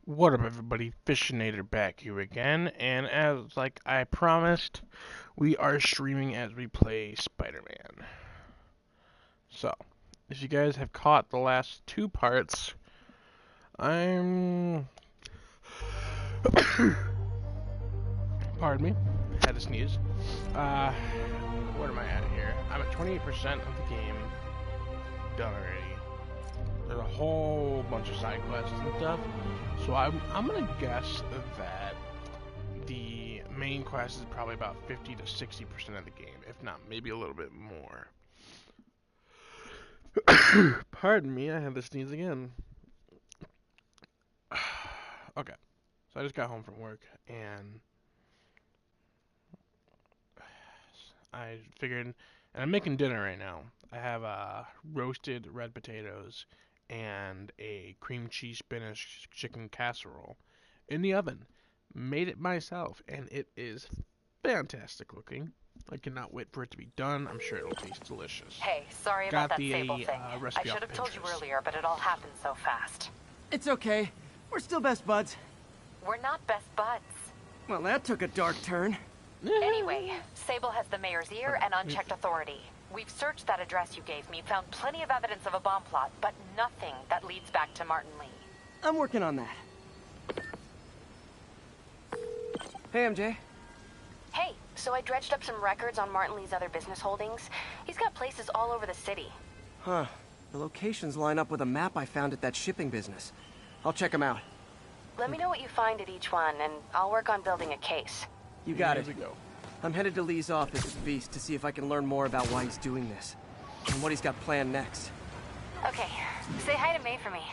What up, everybody? Fishinator back here again, and as like I promised, we are streaming as we play Spider-Man. So, if you guys have caught the last two parts, I'm pardon me, had to sneeze. What am I at here? I'm at 28% of the game done already. There's a whole bunch of side quests and stuff, so I'm gonna guess that the main quest is probably about 50 to 60% of the game, if not maybe a little bit more. Pardon me, I had to sneeze again. Okay, so I just got home from work and I figured, and I'm making dinner right now. I have roasted red potatoes and a cream cheese spinach chicken casserole in the oven. Made it myself, and it is fantastic looking. I cannot wait for it to be done. I'm sure it'll taste delicious. Hey, sorry about Got that the Sable thing. I recipe should off have told you Pinterest. earlier, but it all happened so fast. It's okay. We're still best buds. We're not best buds. Well, that took a dark turn. Anyway, Sable has the mayor's ear and unchecked authority. We've searched that address you gave me, found plenty of evidence of a bomb plot, but nothing that leads back to Martin Lee. I'm working on that. Hey, MJ. Hey, so I dredged up some records on Martin Lee's other business holdings. He's got places all over the city. Huh. The locations line up with a map I found at that shipping business. I'll check them out. Let me know what you find at each one, and I'll work on building a case. You got it. Here we go. I'm headed to Lee's office at the Beast to see if I can learn more about why he's doing this. And what he's got planned next. Okay, say hi to May for me.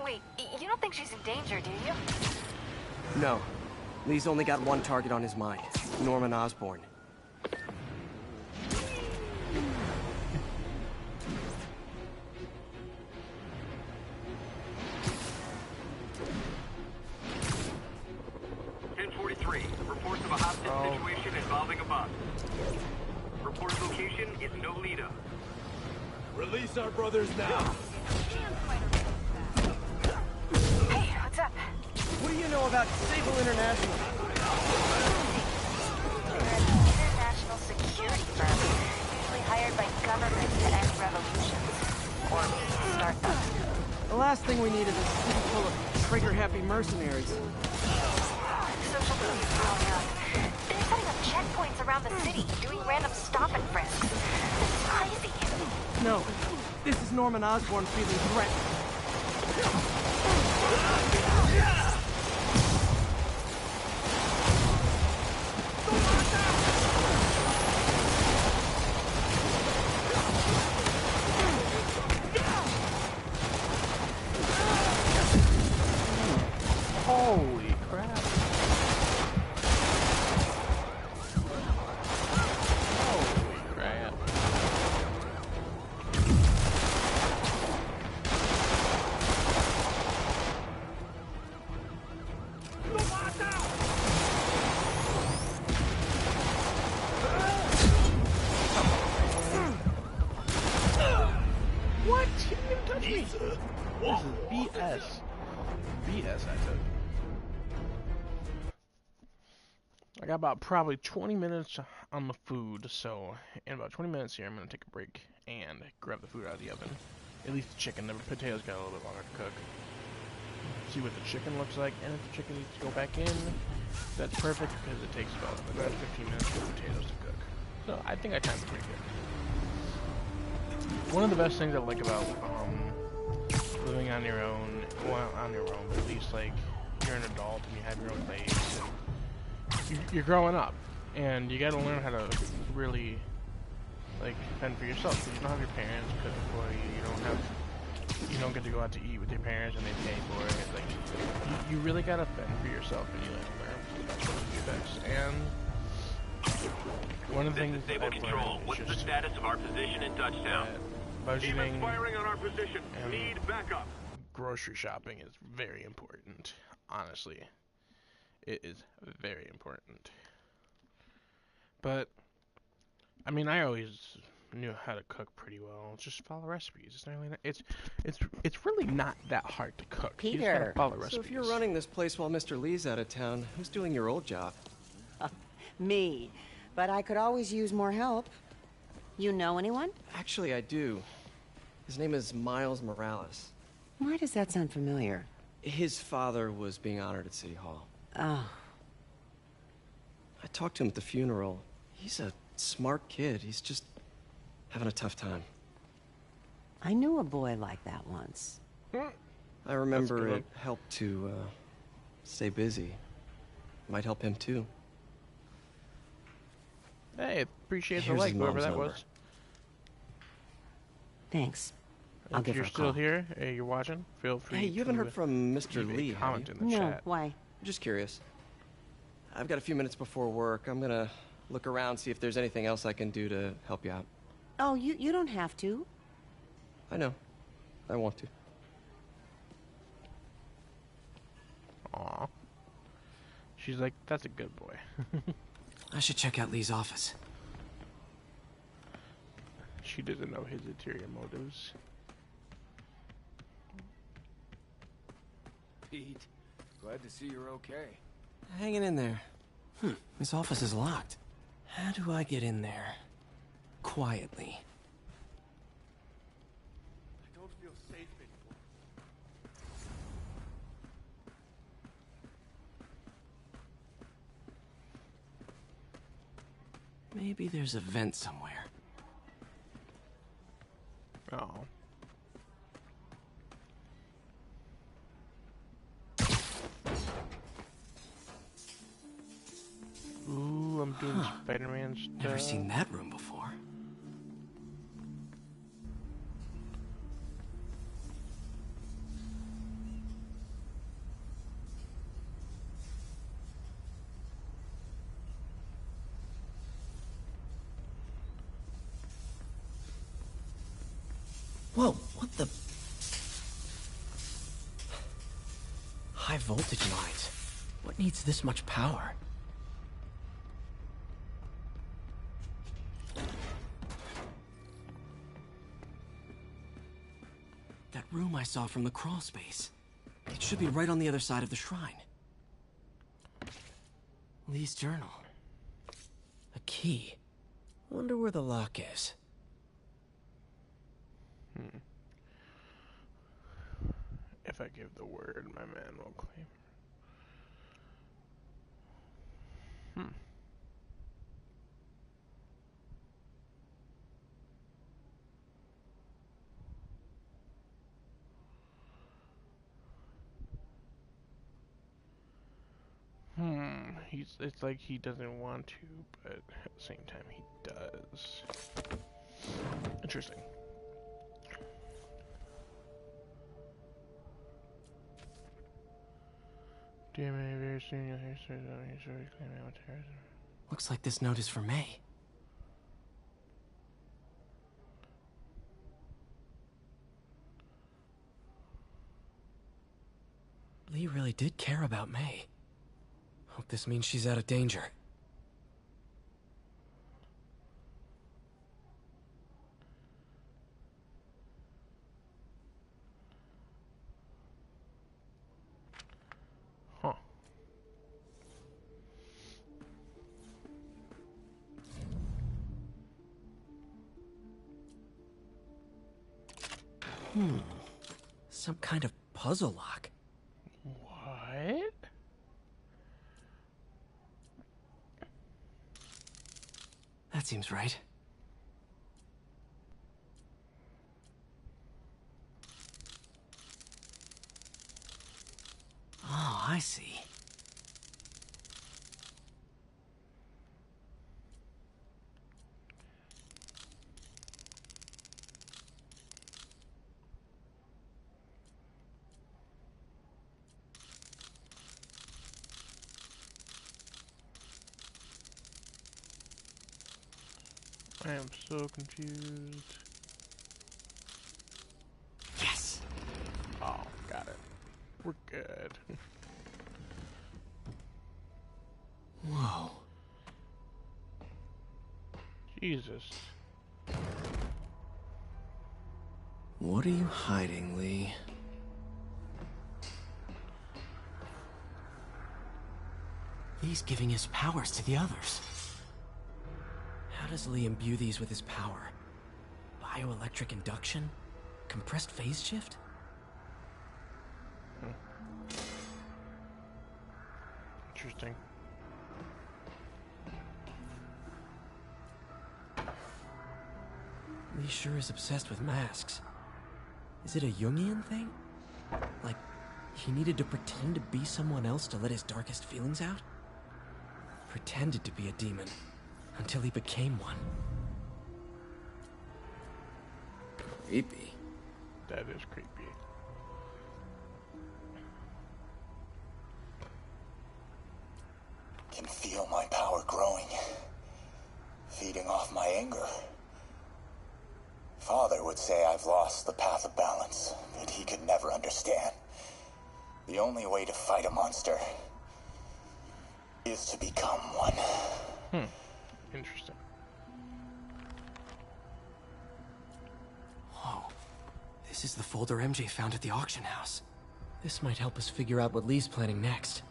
Wait, you don't think she's in danger, do you? No. Lee's only got one target on his mind. Norman Osborn. Reports of a hostage situation involving a bus. Reported location is Nolita. Release our brothers now. Hey, what's up? What do you know about Sable International? They're an international security firm, usually hired by governments to end revolutions. Or start them. The last thing we need is a city full of trigger-happy mercenaries. Social media's blowing up. They're setting up checkpoints around the city, doing random stop and frisks. This is crazy. No. This is Norman Osborn feeling threatened. Holy crap. Holy crap. What? He didn't even touch me. This is BS. BS, I took. I got about probably 20 minutes on the food, so in about 20 minutes here, I'm going to take a break and grab the food out of the oven. At least the chicken. The potatoes got a little bit longer to cook. See what the chicken looks like, and if the chicken needs to go back in, that's perfect because it takes about 15 minutes for the potatoes to cook. So I think I timed it pretty good. One of the best things I like about living on your own, well, on your own, but at least like you're an adult and you have your own place. You're growing up, and you gotta learn how to really, like, fend for yourself. Because you don't have your parents cook for you. You don't get to go out to eat with your parents, and they pay for it. Like, you really gotta fend for yourself, and you learn the best way to do this. And one of the things that I've learned is What's the just status of our position in Touchdown? Demons budgeting firing on our position. and Need backup. grocery shopping is very important. Honestly. It is very important. But, I mean, I always knew how to cook pretty well. Just follow recipes. It's not really it's really not that hard to cook. You just gotta Peter. follow recipes. So if you're running this place while Mr. Lee's out of town, who's doing your old job? Me. But I could always use more help. You know anyone? Actually, I do. His name is Miles Morales. Why does that sound familiar? His father was being honored at City Hall. Oh. I talked to him at the funeral. He's a smart kid. He's just having a tough time. I knew a boy like that once. I remember it helped to stay busy. Might help him too. Hey, appreciate the Here's like, his whoever mom's that number. was. Thanks. I'll If give you're her a still call. here, hey, you're watching, feel free Hey, you haven't to heard from Mr. leave a Lee, have comment you? in the No, chat. why? Just curious. I've got a few minutes before work. I'm gonna look around, see if there's anything else I can do to help you out. Oh, you don't have to. I know. I want to. Aw. She's like, that's a good boy. I should check out Lee's office. She doesn't know his ulterior motives. Pete, glad to see you're okay. Hanging in there. His office is locked. How do I get in there? Quietly. I don't feel safe anymore. Maybe there's a vent somewhere. Oh. Ooh, I'm doing Spider-Man stuff. Never seen that room before. Whoa, what the? High voltage lines. What needs this much power? That room I saw from the crawl space. It should be right on the other side of the shrine. Lee's journal. A key. Wonder where the lock is. If I give the word, my man will claim. It's like he doesn't want to, but at the same time he does. Interesting. DMA very soon you'll hear stories about your stories claiming terrorism. Looks like this note is for May. Lee really did care about May. Hope this means she's out of danger. Huh. Some kind of puzzle lock. What? That seems right. Oh, I see. I am so confused. Yes! Oh, got it. We're good. Whoa. Jesus. What are you hiding, Lee? Lee's giving his powers to the others. How does Lee imbue these with his power? Bioelectric induction? Compressed phase shift? Interesting. Lee sure is obsessed with masks. Is it a Jungian thing? Like, he needed to pretend to be someone else to let his darkest feelings out? Pretended to be a demon, until he became one. Creepy. That is creepy. Can feel my power growing, feeding off my anger. Father would say I've lost the path of balance, but he could never understand. The only way to fight a monster is to become one. Interesting. Whoa. This is the folder MJ found at the auction house. This might help us figure out what Lee's planning next.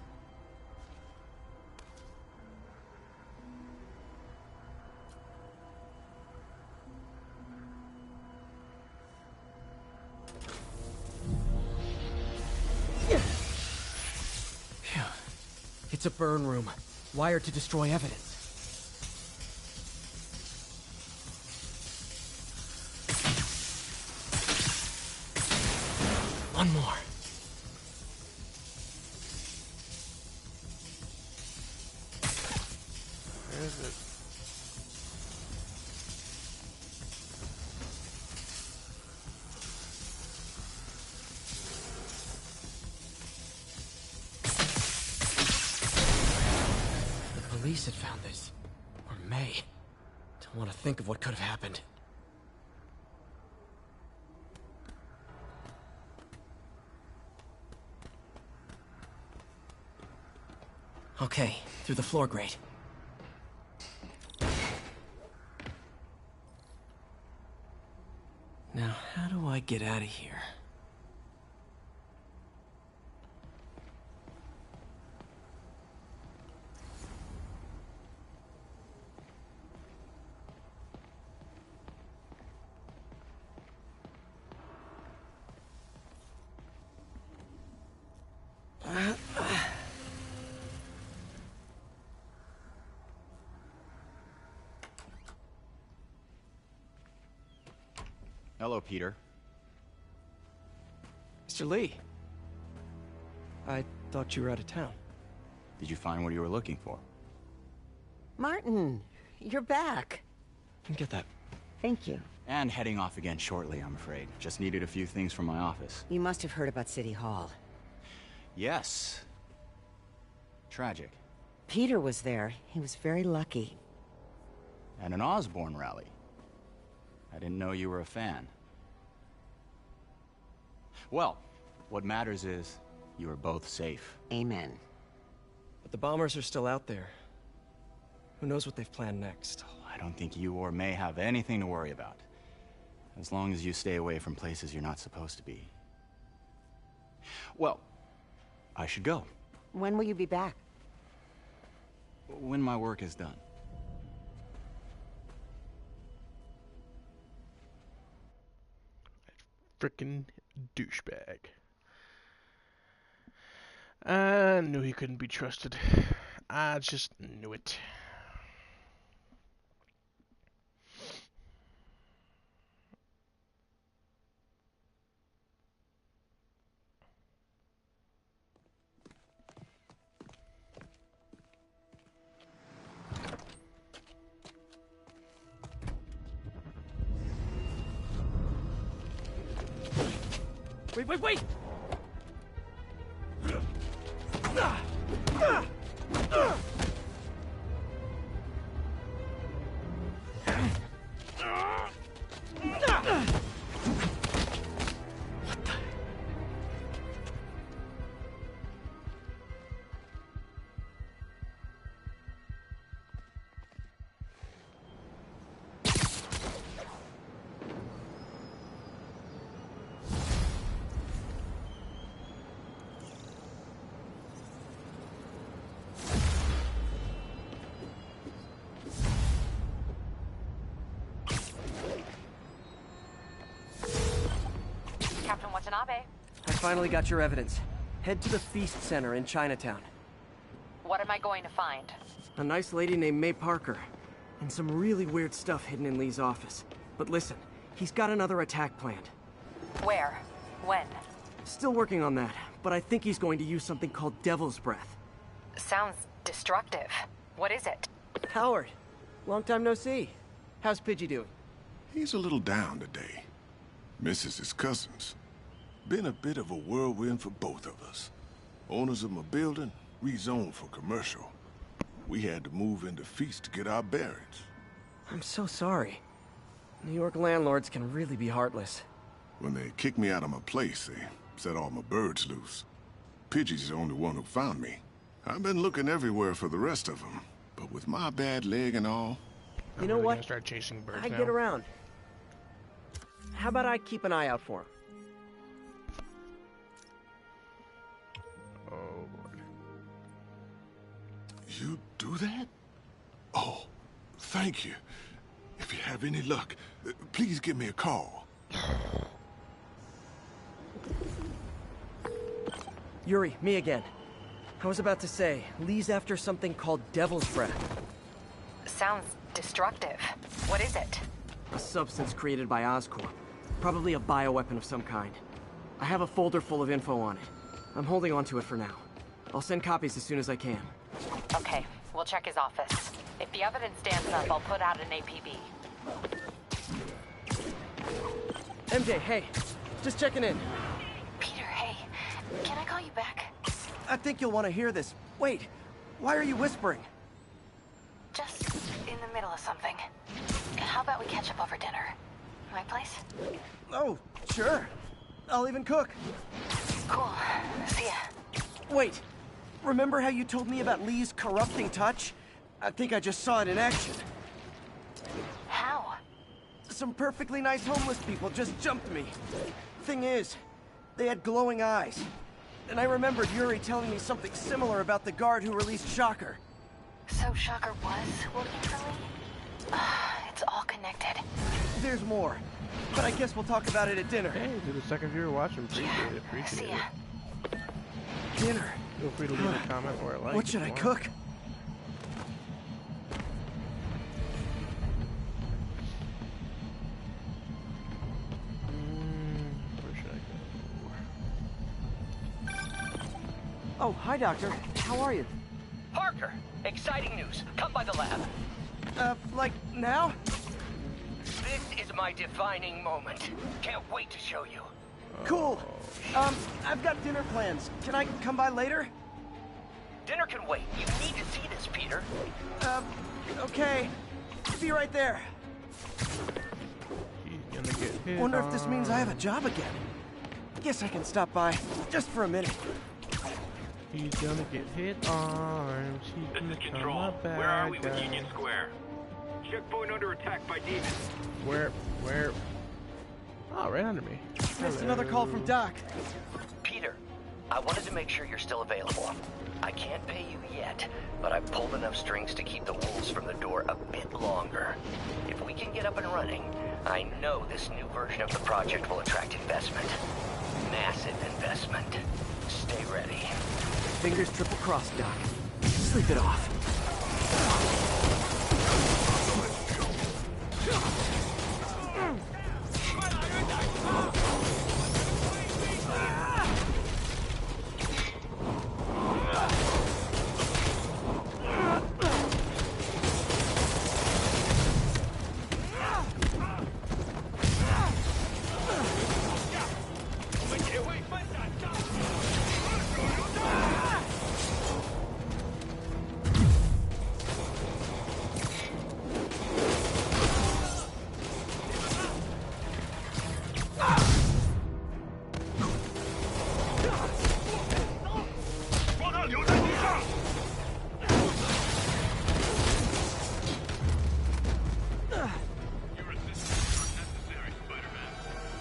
Phew. It's a burn room, wired to destroy evidence. One more. Where is it? The police had found this. Or May. Don't want to think of what could have happened. Okay, through the floor grate. Now, how do I get out of here? Hello, Peter. Mr. Lee. I thought you were out of town. Did you find what you were looking for? Martin, you're back. Get that. Thank you. And heading off again shortly, I'm afraid. Just needed a few things from my office. You must have heard about City Hall. Yes. Tragic. Peter was there. He was very lucky. And an Osborne rally. I didn't know you were a fan. Well, what matters is you are both safe. Amen. But the bombers are still out there. Who knows what they've planned next? I don't think you or May have anything to worry about. As long as you stay away from places you're not supposed to be. Well, I should go. When will you be back? When my work is done. Frickin' douchebag. I knew he couldn't be trusted. I just knew it. Wait! Watanabe. I finally got your evidence. Head to the Feast Center in Chinatown. What am I going to find? A nice lady named May Parker. And some really weird stuff hidden in Lee's office. But listen, he's got another attack planned. Where? When? Still working on that, but I think he's going to use something called Devil's Breath. Sounds destructive. What is it? Howard, long time no see. How's Pidgey doing? He's a little down today. Misses his cousins. Been a bit of a whirlwind for both of us. Owners of my building rezoned for commercial. We had to move into Feast to get our bearings. I'm so sorry. New York landlords can really be heartless. When they kicked me out of my place, they set all my birds loose. Pidgey's the only one who found me. I've been looking everywhere for the rest of them, but with my bad leg and all... You know what? Start chasing birds I now. get around. How about I keep an eye out for him? Oh, Lord. You do that? Oh, thank you. If you have any luck, please give me a call. Yuri, me again. I was about to say, Lee's after something called Devil's Breath. Sounds destructive. What is it? A substance created by Oscorp. Probably a bioweapon of some kind. I have a folder full of info on it. I'm holding on to it for now. I'll send copies as soon as I can. Okay, we'll check his office. If the evidence stands up, I'll put out an APB. MJ, hey. Just checking in. Peter, hey. Can I call you back? I think you'll want to hear this. Wait, why are you whispering? Just in the middle of something. How about we catch up over dinner? My place? Oh, sure. I'll even cook. Cool. See ya. Wait, remember how you told me about Lee's corrupting touch? I think I just saw it in action. How? Some perfectly nice homeless people just jumped me. Thing is, they had glowing eyes. And I remembered Yuri telling me something similar about the guard who released Shocker. So Shocker was working for Lee? It's all connected. There's more. But I guess we'll talk about it at dinner. Hey, to the second viewer watching, appreciate it. See ya. Dinner. Feel free to leave a comment or a like. What should I cook? Where should I go? Oh, hi, Doctor. How are you? Parker, exciting news. Come by the lab. Like now? This is my defining moment. Can't wait to show you. Cool. I've got dinner plans. Can I come by later? Dinner can wait. You need to see this, Peter. Okay. Be right there. He's gonna get hit. Wonder if this means I have a job again. Guess I can stop by, just for a minute. He's gonna get hit arms. He's This gonna is come Control. up bad Where are we with guy. Union Square? Checkpoint under attack by demons. Where? Oh, right under me. Missed another call from Doc. Peter, I wanted to make sure you're still available. I can't pay you yet, but I've pulled enough strings to keep the wolves from the door a bit longer. If we can get up and running, I know this new version of the project will attract investment. Massive investment. Stay ready. Fingers triple crossed, Doc. Sleep it off.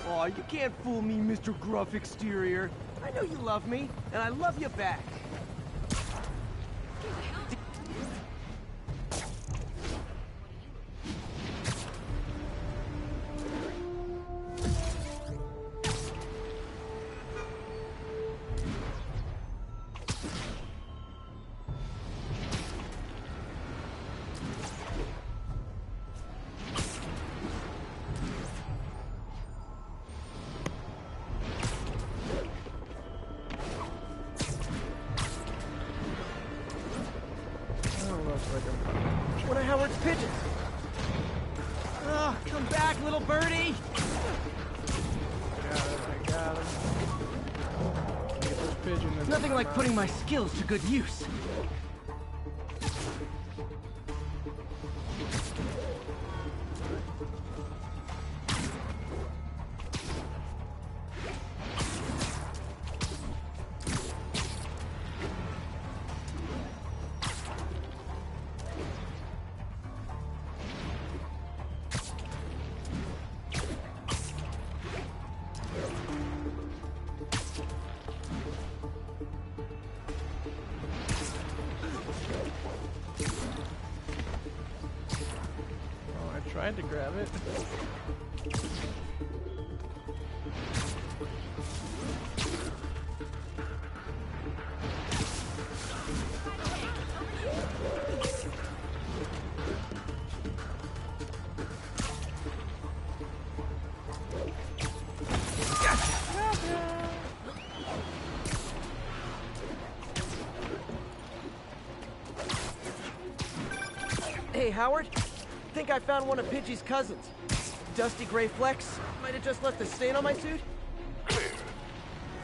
Aw, you can't fool me, Mr. Gruff Exterior. I know you love me, and I love you back. Nothing like putting my skills to good use. Tried to grab it. Hey, Howard. I think I found one of Pidgey's cousins. Dusty gray flecks. Might have just left a stain on my suit.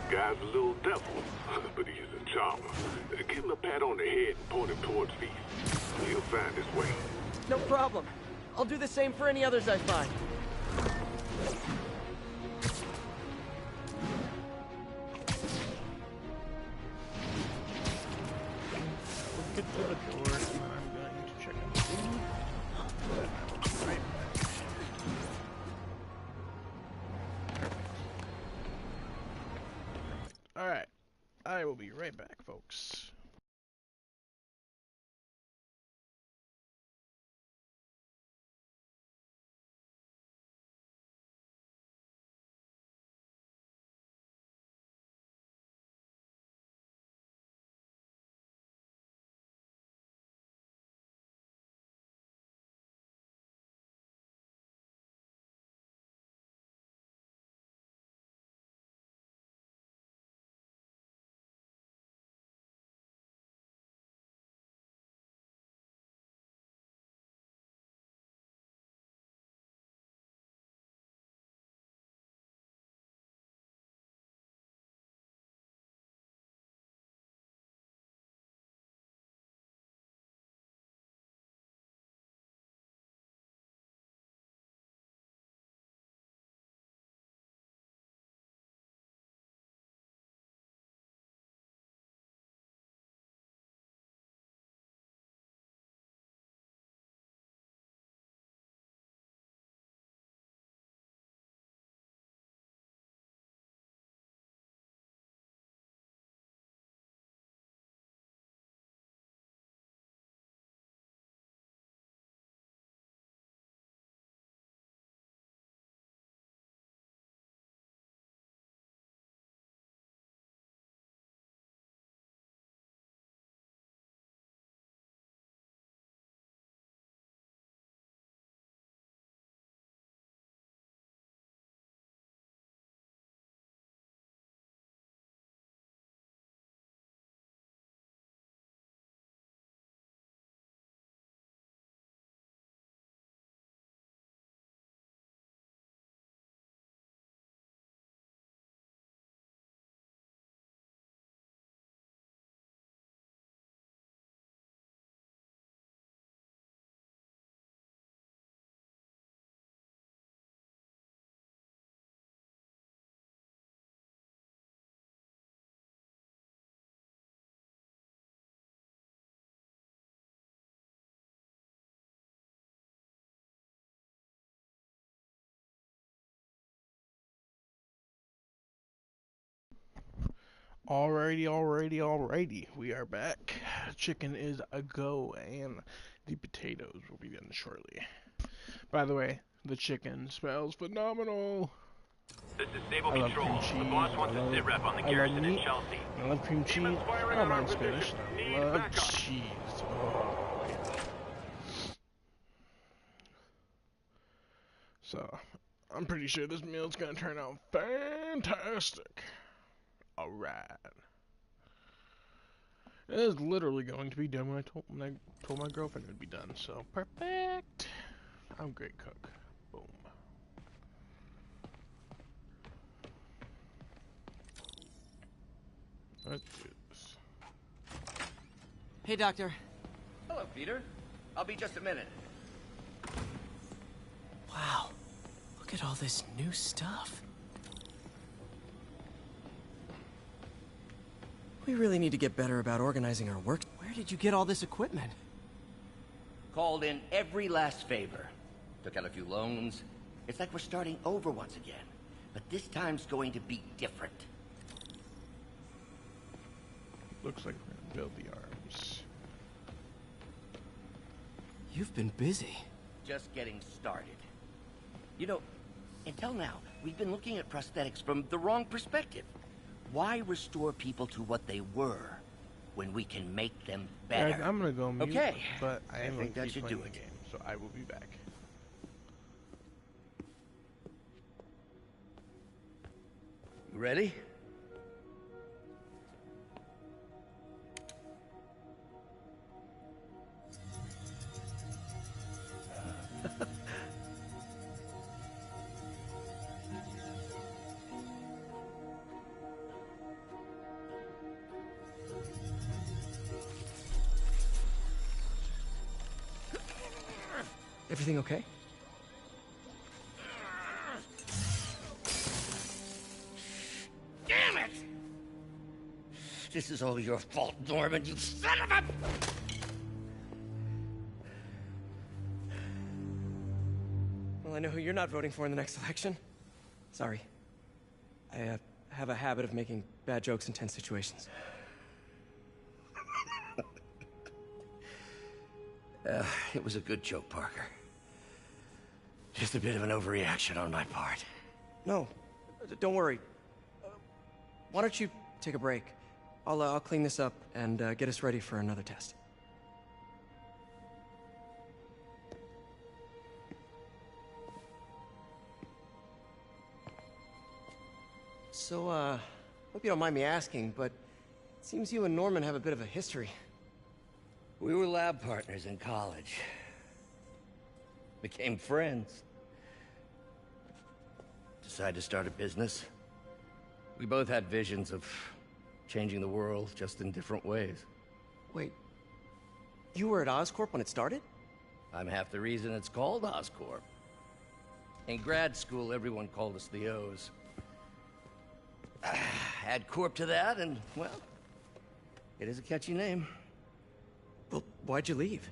Guy's a little devil, but he's a charmer. Give him a pat on the head and point him towards me. He'll find his way. No problem. I'll do the same for any others I find. Get to the door, and I'm going to check on the food. Right back. Alright, I will be right back, folks. Alrighty. We are back. Chicken is a go, and the potatoes will be done shortly. By the way, the chicken smells phenomenal. This is Stable I love Control. cream cheese. The boss wants a sit rep on the garrison in Chelsea. I love cream cheese. I don't mind Spanish. I love cheese. Oh, yeah. So, I'm pretty sure this meal's gonna turn out fantastic. Alright. It is literally going to be done when I told my girlfriend it would be done, so perfect. I'm a great cook. Boom. Let's do this. Hey, Doctor. Hello, Peter. I'll be just a minute. Wow. Look at all this new stuff. We really need to get better about organizing our work. Where did you get all this equipment? Called in every last favor. Took out a few loans. It's like we're starting over once again. But this time's going to be different. Looks like we're gonna build the arms. You've been busy. Just getting started. You know, until now, we've been looking at prosthetics from the wrong perspective. Why restore people to what they were when we can make them better? Guys, I'm gonna go mute, okay, but I am think gonna that keep should playing do the it. game, so I will be back. You ready? Everything okay? Damn it! This is all your fault, Norman, you son of a... Well, I know who you're not voting for in the next election. Sorry. I have a habit of making bad jokes in tense situations. It was a good joke, Parker. Just a bit of an overreaction on my part. No, don't worry. Why don't you take a break? I'll clean this up and get us ready for another test. So, hope you don't mind me asking, but it seems you and Norman have a bit of a history. We were lab partners in college. Became friends. Decided to start a business. We both had visions of changing the world, just in different ways. Wait, you were at Oscorp when it started? I'm half the reason it's called Oscorp. In grad school, everyone called us the O's. Add Corp to that, and, well, it is a catchy name. Well, why'd you leave?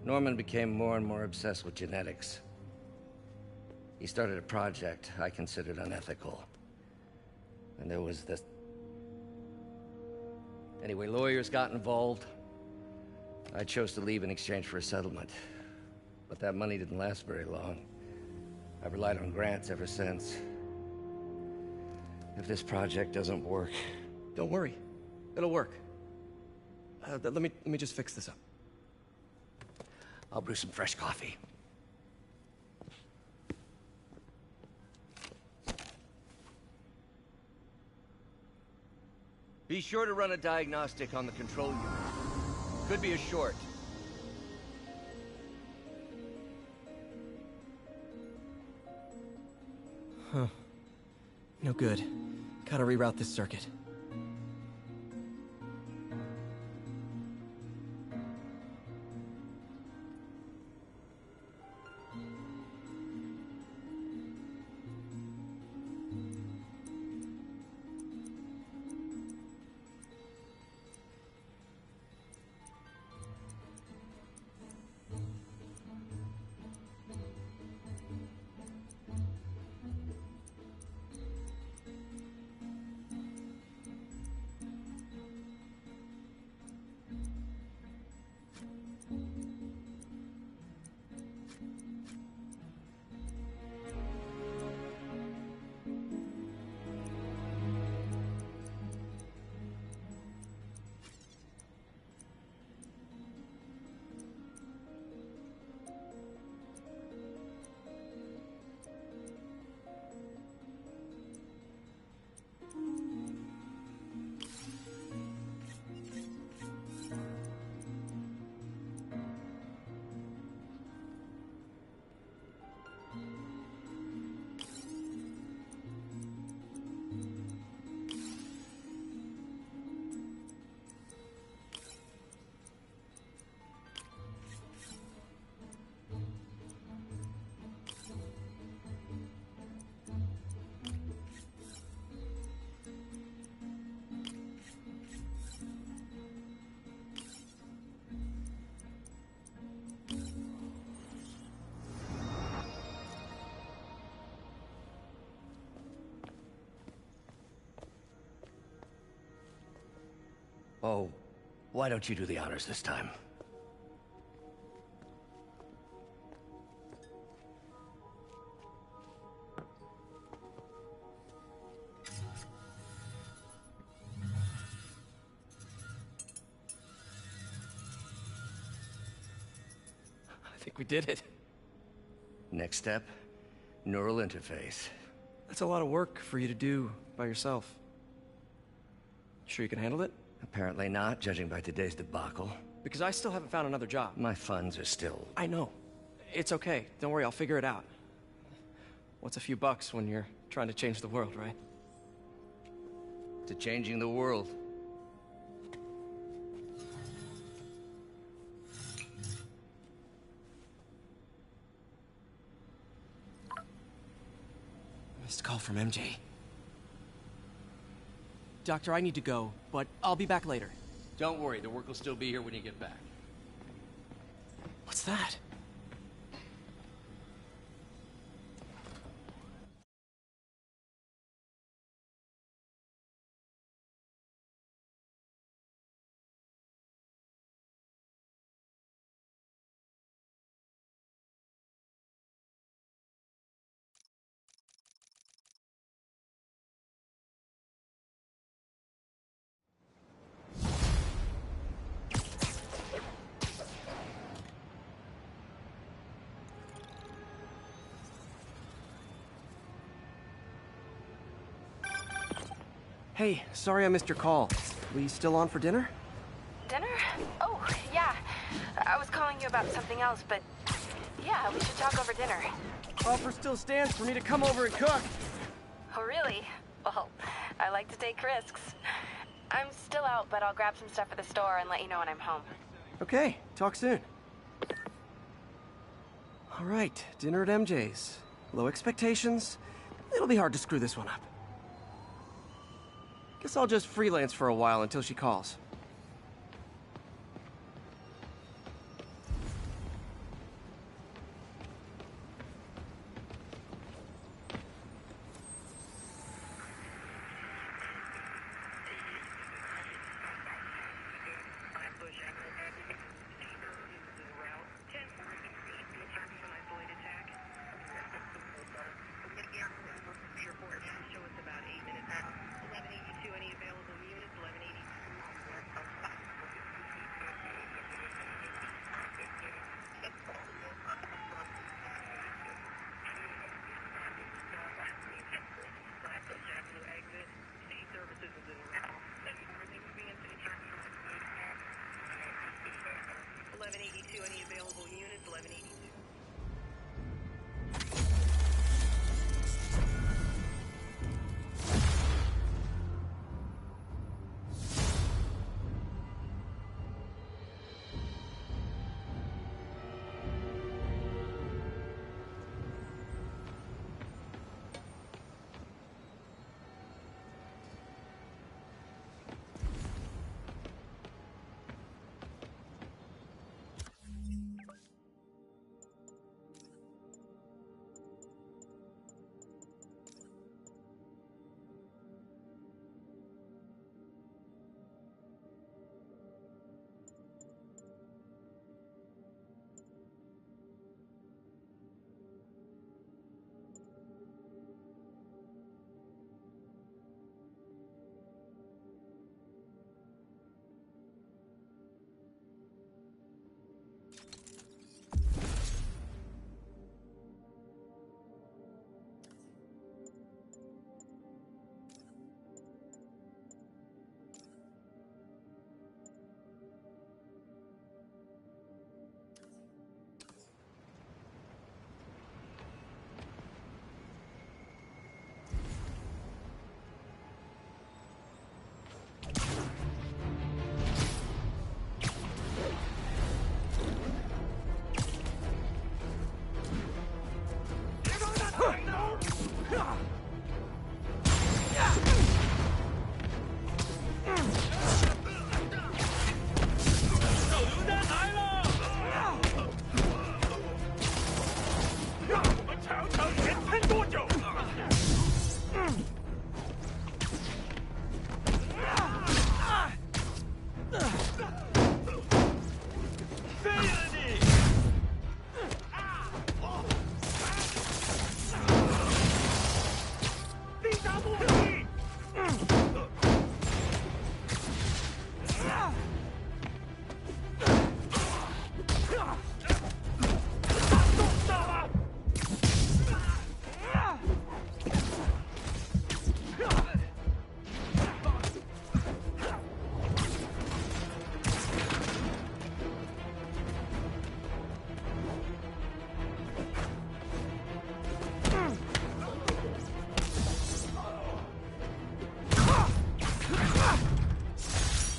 Norman became more and more obsessed with genetics. He started a project I considered unethical. And there was this... Anyway, lawyers got involved. I chose to leave in exchange for a settlement. But that money didn't last very long. I've relied on grants ever since. If this project doesn't work... Don't worry. It'll work. Let me just fix this up. I'll brew some fresh coffee. Be sure to run a diagnostic on the control unit. Could be a short. Huh. No good. Gotta reroute this circuit. Oh, why don't you do the honors this time? I think we did it. Next step, neural interface. That's a lot of work for you to do by yourself. Sure you can handle it? Apparently not, judging by today's debacle. Because I still haven't found another job. My funds are still... I know. It's okay. Don't worry, I'll figure it out. What's a few bucks when you're trying to change the world, right? To changing the world. Missed call from MJ. Doctor, I need to go, but I'll be back later. Don't worry, the work will still be here when you get back. What's that? Hey, sorry I missed your call. We still on for dinner? Dinner? Oh, yeah. I was calling you about something else, but yeah, we should talk over dinner. Offer still stands for me to come over and cook. Oh, really? Well, I like to take risks. I'm still out, but I'll grab some stuff at the store and let you know when I'm home. Okay, talk soon. All right, dinner at MJ's. Low expectations. It'll be hard to screw this one up. Guess I'll just freelance for a while until she calls.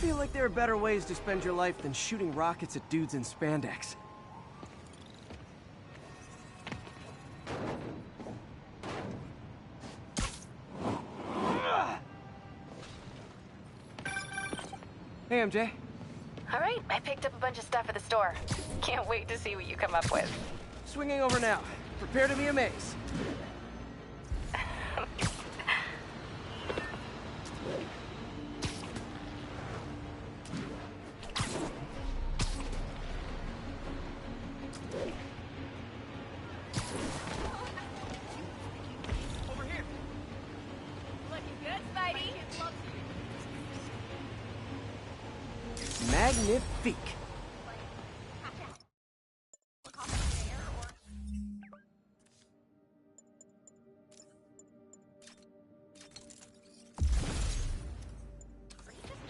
feel like there are better ways to spend your life than shooting rockets at dudes in spandex. Hey, MJ. All right, I picked up a bunch of stuff at the store. Can't wait to see what you come up with. Swinging over now. Prepare to be amazed. Magnifique.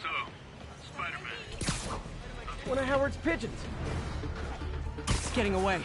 So, Spider-Man. One of Howard's pigeons. It's getting away.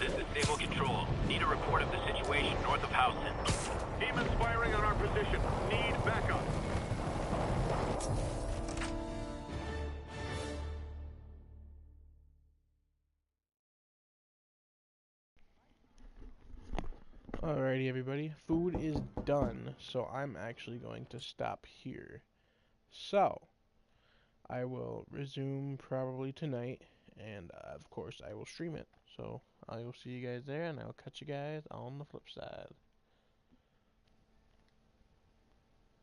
This is Stable Control. Need a report of the situation north of Houston. Demons firing on our position. Need backup. Alrighty, everybody. Food is done, so I'm actually going to stop here. So, I will resume probably tonight, and of course I will stream it. So, I will see you guys there, and I'll catch you guys on the flip side.